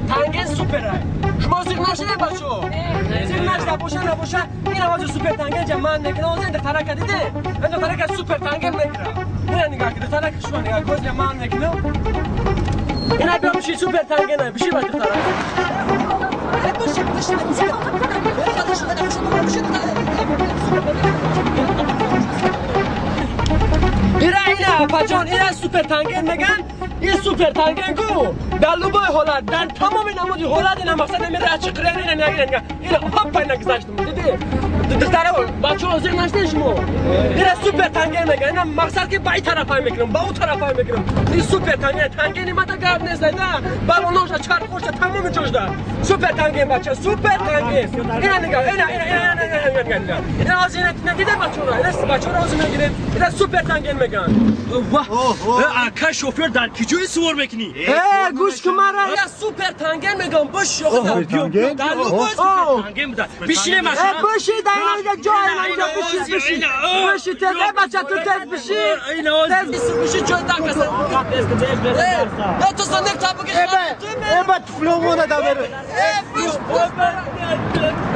تانگن سوپره شما زیر نشده بچو زیر نشده باشه نباشه این آواز سوپر تانگن جمعن نکنه و این ترک دیده این ترک سوپر تانگن نکنه این نگاه که ترک شما نگاه کوز جمعن نکنه این بیا بشی سوپر تانگن بشی بچه ترک اینا بچان این سوپر تانگن میگن این سوپر تانگن کو در لوبای حالت در تمام نمودی حالت اینا مقصد میره چقدر اینا نگیرن اینا هاپ اینا گذاشتم دیدی دختره بچه‌ها زیر نشته شما این سوپر تانگن میگن اینا مقصد که با این طرفای میگیرم با اون طرفای میگیرم این سوپر تانگن ما تا گرد نیست نه بالونش چرخ خوش تمام جوش دار سوپر تانگن بچه سوپر تانگن اینا نگاه اینا از اینا نگیده بچه‌ها از میگیرن اینا سوپر تانگن میگن واه اکا شوفر در کجای سوار میکنی؟ گوش که مرا یا سوپر تانگن میگم باش سوپر تانگن؟ سوپر تانگن بوده بشینه ماشین باشی در اینجا جای اینجا باشی تز بچه تو تز بشی بشی جای در کسا تو صندوق تابو که بات فلومونه دا بره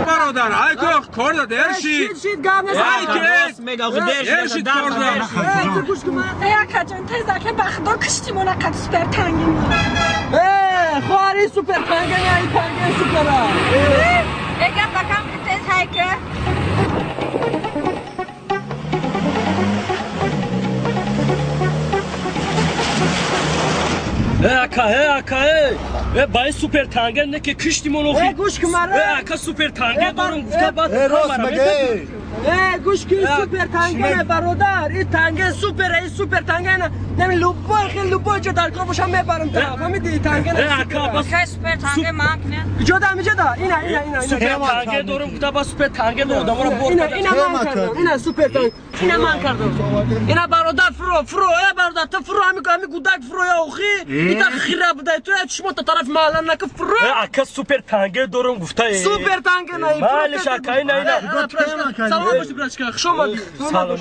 برادر ای که کار داده ارشید شید گام ای میگه درش ارشید کار داده گوش که مرا ایا کجان تیزا که بخدا کشتیمون قد سوپر تانگین خواری سوپر تانگن یا این تانگن سوپره اگه بکم تیز های که اکا بای سوپر تانگن نه که کشتیمون اوخی گوش که مرا اکا سوپر تانگن دارم گفته بعد راست مگه گوش که سوپر تانگن برادر این تانگن سوپره این سوپر تانگن نمی لوبای خیلی لوبای جا در کار باشم میبرم تا فهمیدی تانگن اکا بس سوپر تانگین مانک نه جدا اینا سوپر تانگن دارم گفته بعد سوپر تانگن دارم دارم برد اینا من کردم اینا سوپر تانگن اینا من کردم اینا برادر فرو برادر تو فرو همی گودک فرو یا اوخی اینا خیره بوده تو شما تا طرف محل نکه فرو اکا سوپر تانگن دارم گفته سوپر تانگن ای مالش اکا اینا سلام باشی برچکا خوشم سلام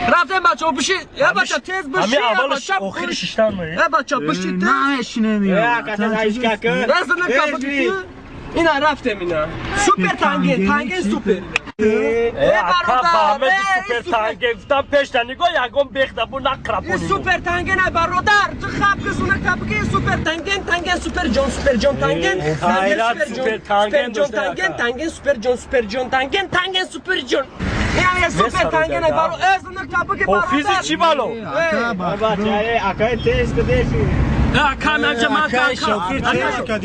رفتم بچه‌ها بشی یا بچه تیز بشی همه اولش آخر ششتن میه یا بچه بشی نهش نمیاد راست نکه اینا رفتم اینا سوپر تانگن سوپر اکا با همه سوپر تانگن گفتم پیشتن نگاه یکم بخته بو نقربونی سوپر تانگن برادر تو خب کسونه کبگی سوپر تانگن سوپر جون تانگن خیرات سوپر تانگن تانگن سوپر جون تانگن سوپر جون این سوپر تانگن برادر از نکبگی برادر حافظی چی بالو اکا تیز بدهی اکا نجا من اکا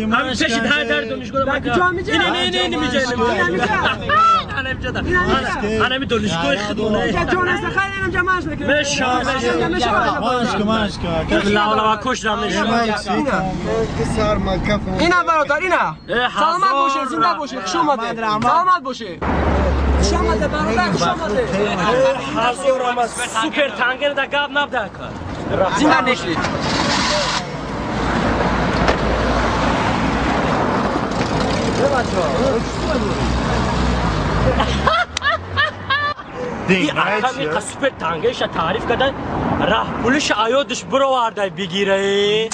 من پیشت های در دانشگاه اینه میجه انا می دانشگاه خدونه جون است خیلی اینم جمعش نکنه ماشکا لا کشدم اینا برادر اینا سلامت باشه زنده باشه خوش اومده سلامت باشه خوش اومده برادر خوش اومده حضور ما سوپر تانگن دا گاب نبده کار زنده نشید این اکا سوپر تانگنش تعریف کردن راه پولش آیادش برو وارده بگیره